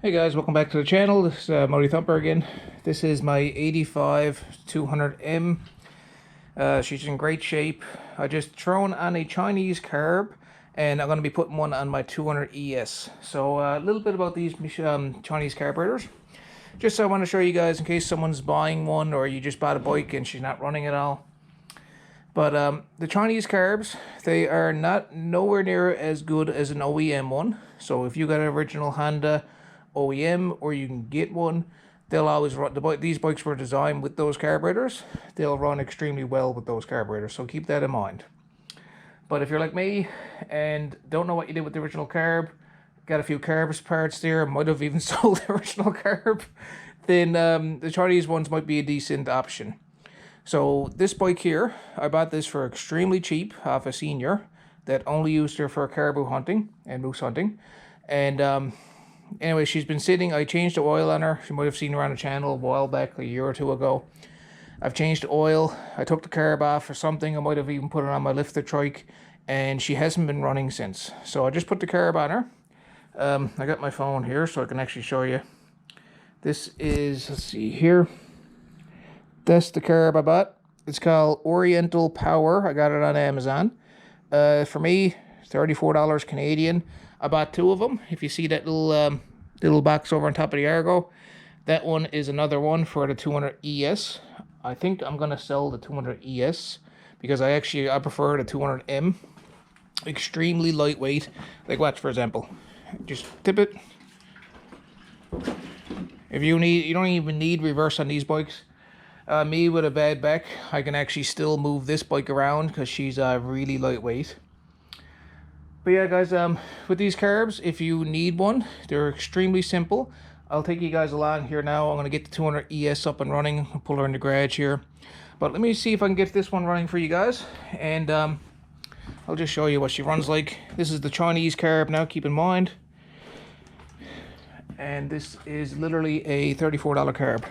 Hey guys, welcome back to the channel. This is Modi Thumper again. This is my 85 200M. She's in great shape. I just thrown on a Chinese carb, and I'm going to be putting one on my 200 ES. So a little bit about these Chinese carburetors. Just so I want to show you guys in case someone's buying one or you just bought a bike and she's not running at all. But the Chinese carbs, they are nowhere near as good as an OEM one. So if you got an original Honda OEM or you can get one, they'll always run. These bikes were designed with those carburetors. They'll run extremely well with those carburetors, so keep that in mind. But if you're like me and don't know what you did with the original carb, got a few carbs parts there, might have even sold the original carb, then the Chinese ones might be a decent option. So this bike here, I bought this for extremely cheap off a senior that only used her for caribou hunting and moose hunting. And anyway, she's been sitting. I changed the oil on her. You might have seen her on the channel a while back, a year or two ago. I've changed the oil. I took the carb off or something. I might have even put it on my lifter trike, and she hasn't been running since. So I just put the carb on her. I got my phone here so I can actually show you. This is, let's see here. That's the carb I bought. It's called Oriental Power. I got it on Amazon. For me, $34 Canadian. I bought two of them. If you see that little box over on top of the Argo, that one is another one for the 200 ES. I think I'm gonna sell the 200 ES because I prefer the 200M. Extremely lightweight. Like watch, for example, just tip it. If you don't even need reverse on these bikes. Me with a bad back, I can actually still move this bike around because she's really lightweight. But yeah, guys, with these carbs, if you need one, they're extremely simple. I'll take you guys along here now. I'm going to get the 200 ES up and running. I'll pull her in the garage here. But let me see if I can get this one running for you guys. And I'll just show you what she runs like. This is the Chinese carb now, keep in mind. And this is literally a $34 carb.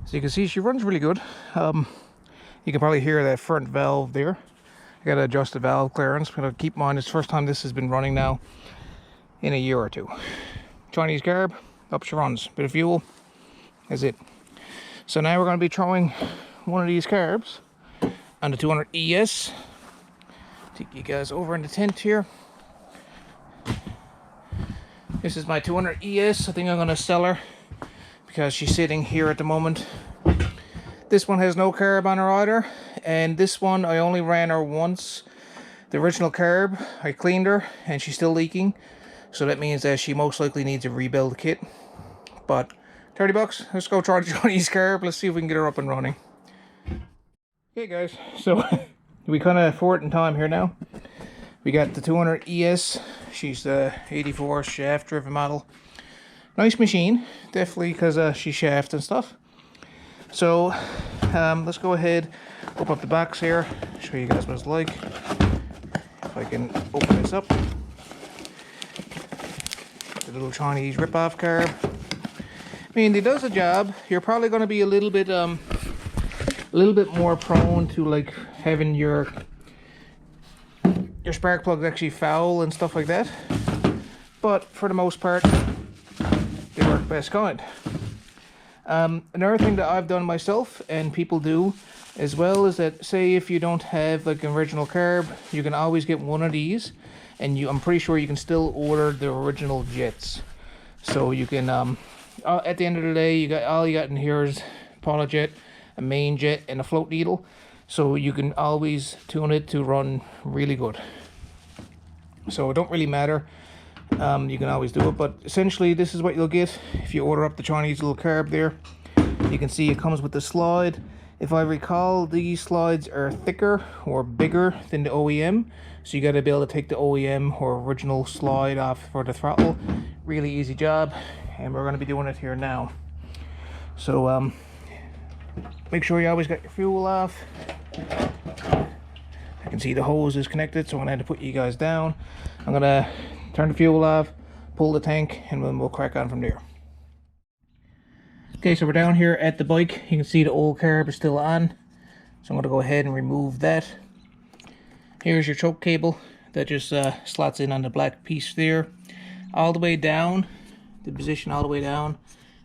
So you can see she runs really good. You can probably hear that front valve there. I gotta adjust the valve clearance, but keep in mind it's the first time this has been running now in a year or two. Chinese carb, up she runs. Bit of fuel, that's it. So now we're gonna be throwing one of these carbs on the 200 ES. Take you guys over in the tent here. This is my 200 ES. I think I'm gonna sell her because she's sitting here at the moment. This one has no carb on her either, and this one I only ran her once. The original carb, I cleaned her and she's still leaking, so that means that she most likely needs a rebuild kit. But 30 bucks, let's go try the Chinese carb. Let's see if we can get her up and running. Okay guys, so we kind of forward in time here now. We got the 200 ES. She's the 84 shaft driven model. Nice machine, definitely, because she's shaft and stuff. So let's go ahead, open up the box here, show you guys what it's like. If I can open this up. The little Chinese rip-off carb. I mean, it does the job. You're probably going to be a little bit more prone to like having your spark plugs actually foul and stuff like that. But for the most part, they work best kind. Another thing that I've done myself and people do as well is that, say if you don't have like an original carb, you can always get one of these, and I'm pretty sure you can still order the original jets. So you can at the end of the day, you got in here is pilot jet, a main jet, and a float needle. So you can always tune it to run really good. So it don't really matter. You can always do it, but essentially this is what you'll get if you order up the Chinese little carb there. You can see it comes with the slide. If I recall, these slides are thicker or bigger than the OEM, so you got to be able to take the OEM or original slide off for the throttle. Really easy job, and we're going to be doing it here now. So make sure you always got your fuel off. I can see the hose is connected, so I'm going to have to put you guys down. I'm going to turn the fuel off, pull the tank, and then we'll crack on from there. Okay, so we're down here at the bike. You can see the old carb is still on, so I'm going to go ahead and remove that. Here's your choke cable that just slots in on the black piece there. All the way down, the position all the way down,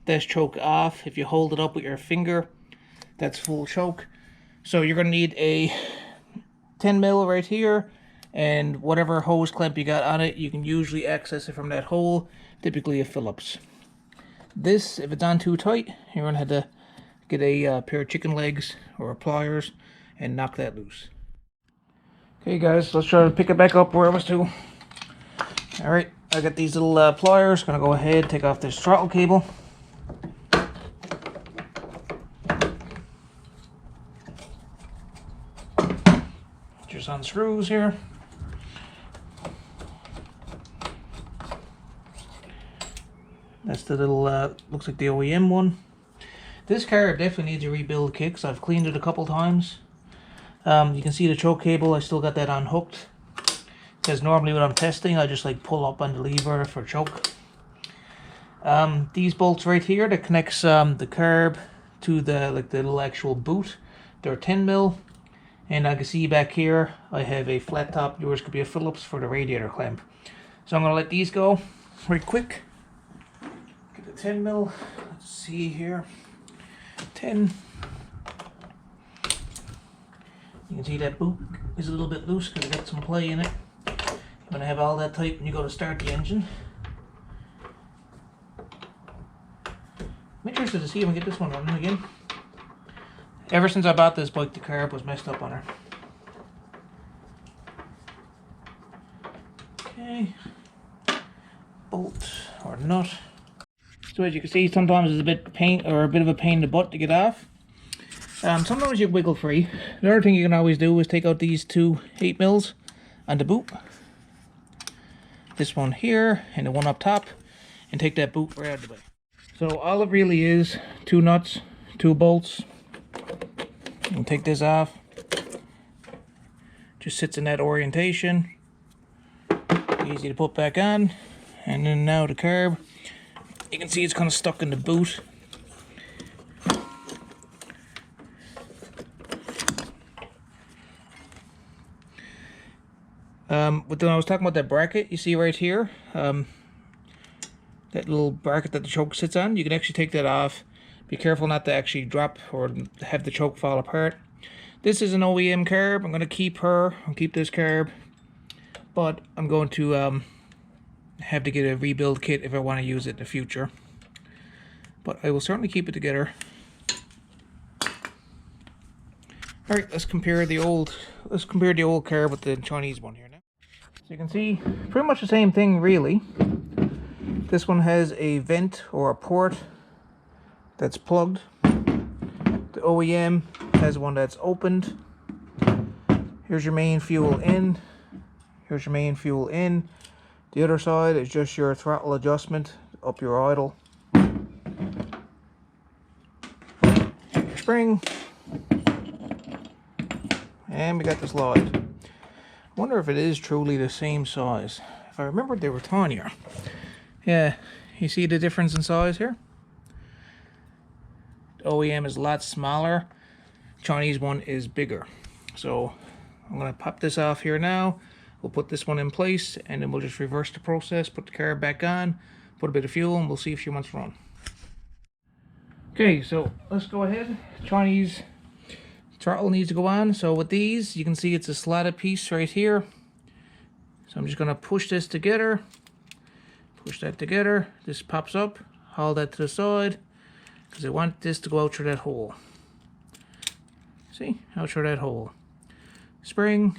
that's choke off. If you hold it up with your finger, that's full choke. So you're going to need a 10 mil right here, and whatever hose clamp you got on it, you can usually access it from that hole, typically a Phillips. This, if it's on too tight, you're going to have to get a pair of chicken legs or pliers and knock that loose. Okay guys, let's try to pick it back up where I was to. Alright, I got these little pliers. Going to go ahead, take off this throttle cable. Just unscrews here. That's the little, looks like the OEM one. This car definitely needs a rebuild kit because I've cleaned it a couple times. You can see the choke cable, I still got that unhooked. Because normally when I'm testing, I just like pull up on the lever for choke. These bolts right here that connects the carb to the little actual boot, they're 10 mil. And I can see back here, I have a flat top. Yours could be a Phillips for the radiator clamp. So I'm going to let these go right quick. Get the 10 mil. Let's see here. 10. You can see that boot is a little bit loose because it got some play in it. You're going to have all that tight when you go to start the engine. I'm interested to see if we can get this one running again. Ever since I bought this bike, the carb was messed up on her. Okay. Bolt or nut. So as you can see, sometimes it's a bit of a pain in the butt to get off. Sometimes you wiggle free. The other thing you can always do is take out these two 8 mils on the boot. This one here and the one up top, and take that boot right out of the way. So all it really is, 2 nuts, 2 bolts. And take this off. Just sits in that orientation. Easy to put back on. And then now the carb. You can see it's kind of stuck in the boot. But then I was talking about that bracket you see right here. That little bracket that the choke sits on. You can actually take that off. Be careful not to actually drop or have the choke fall apart. This is an OEM carb. I'm going to keep her. I'll keep this carb. But I'm going to have to get a rebuild kit if I want to use it in the future. But I will certainly keep it together. Alright, let's compare the old carb with the Chinese one here now. So you can see pretty much the same thing really. This one has a vent or a port that's plugged. The OEM has one that's opened. Here's your main fuel in. Here's your main fuel in. The other side is just your throttle adjustment up your idle. spring. And we got the slide. I wonder if it is truly the same size. If I remember, they were tinier. Yeah, you see the difference in size here? The OEM is a lot smaller. Chinese one is bigger. So I'm going to pop this off here now. We'll put this one in place, and then we'll just reverse the process, put the carb back on, put a bit of fuel, and we'll see if she wants to run. Okay, so let's go ahead. Chinese throttle needs to go on. So with these, you can see it's a slotted piece right here. So I'm just going to push this together. Push that together. This pops up. Hold that to the side, because I want this to go out through that hole. See? Out through that hole. Spring.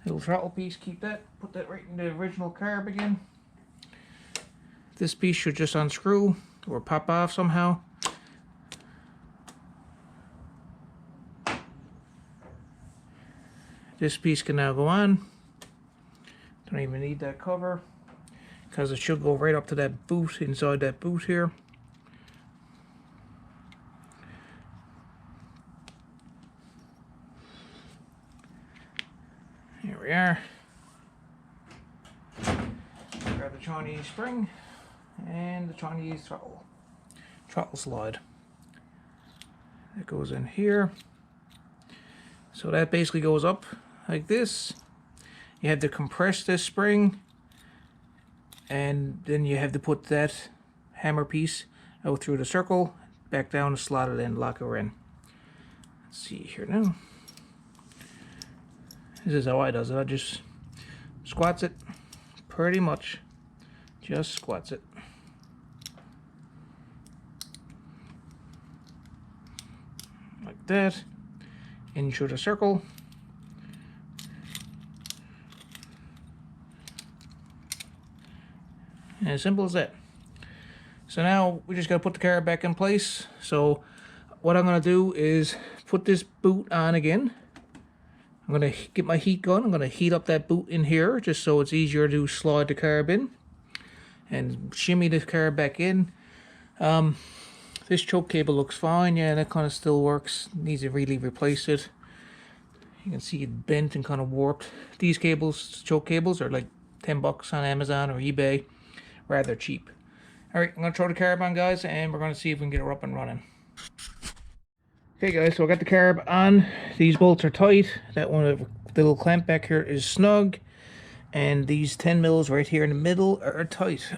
Little throttle piece. Keep that. Put that right in the original carb again. This piece should just unscrew or pop off somehow. This piece can now go on. Don't even need that cover, because it should go right up to that boot, inside that boot here. Here we are. Grab the Chinese spring and the Chinese throttle slide. That goes in here. So that basically goes up like this. You have to compress this spring, and then you have to put that hammer piece out through the circle, back down and slot it in, lock her in. Let's see here now. This is how I does it. I just squats it, pretty much. Just squats it. Like that. In through the circle. And as simple as that. So now we just got to put the carb back in place. So what I'm going to do is put this boot on again. I'm going to get my heat gun. I'm going to heat up that boot in here, just so it's easier to slide the carb in. And shimmy the carb back in. This choke cable looks fine. Yeah, that kind of still works. Needs to really replace it. You can see it bent and kind of warped. These cables, choke cables, are like $10 on Amazon or eBay. Rather cheap. Alright, I'm going to throw the carb on, guys, and we're going to see if we can get her up and running. Okay, guys, so I got the carb on. These bolts are tight. That one, the little clamp back here, is snug. And these 10 mils right here in the middle are tight.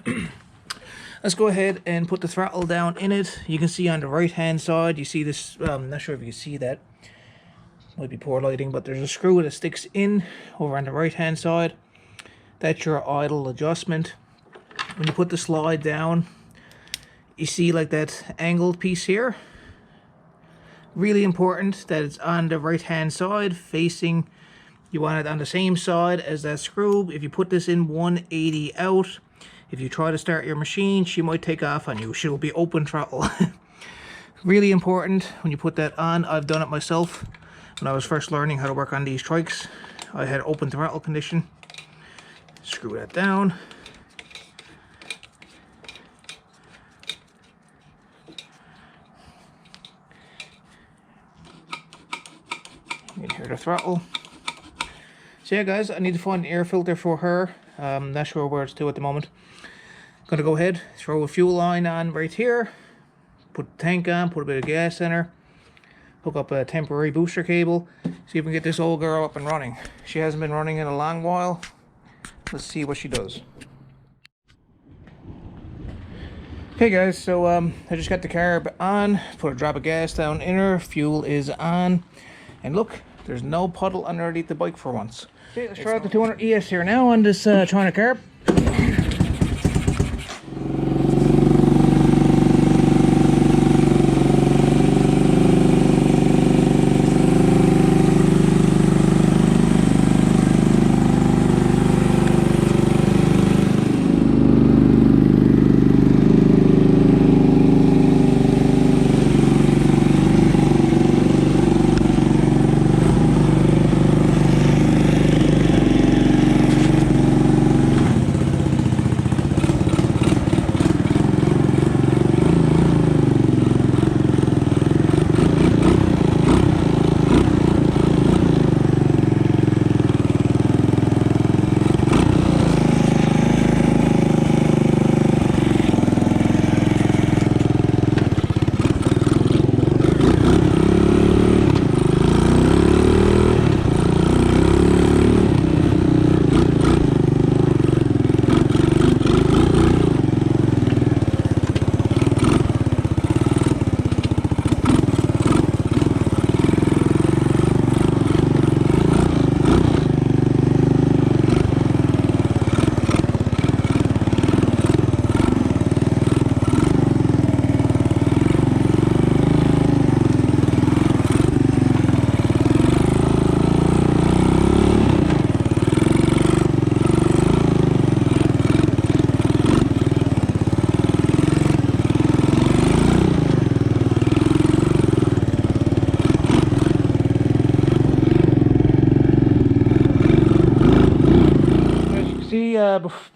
Let's go ahead and put the throttle down in it. You can see on the right hand side, you see this, I'm not sure if you can see that. Might be poor lighting, but there's a screw that sticks in over on the right hand side. That's your idle adjustment. When you put the slide down, you see like that angled piece here. Really important that it's on the right hand side facing, you want it on the same side as that screw. If you put this in 180 out, if you try to start your machine, she might take off on you. She'll be open throttle. Really important when you put that on. I've done it myself when I was first learning how to work on these trikes. I had open throttle condition. Screw that down. You can hear the throttle. So yeah, guys, I need to find an air filter for her. I'm not sure where it's to at the moment. Gonna go ahead, throw a fuel line on right here, put the tank on, put a bit of gas in her, hook up a temporary booster cable, see if we can get this old girl up and running. She hasn't been running in a long while. Let's see what she does. Okay, guys, so I just got the carb on, put a drop of gas down in her, fuel is on, and look, there's no puddle underneath the bike for once. Okay, let's try out the 200 ES here now on this China carb.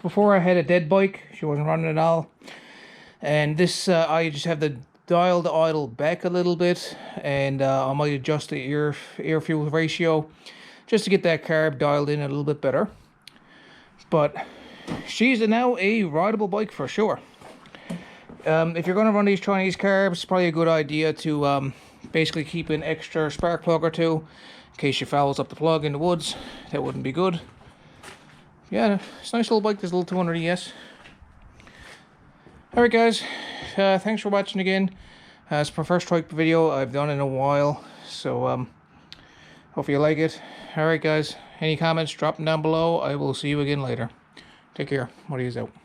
before I had a dead bike. She wasn't running at all. And this, I just have the dial the idle back a little bit, and I might adjust the air fuel ratio just to get that carb dialed in a little bit better. But she's now a rideable bike for sure. If you're going to run these Chinese carbs, it's probably a good idea to basically keep an extra spark plug or two in case she fouls up the plug in the woods. That wouldn't be good. Yeah, it's a nice little bike, this little 200 ES. Alright guys, thanks for watching again. It's my first trike video I've done in a while, so hope you like it. Alright guys, any comments, drop them down below. I will see you again later. Take care. What are you out?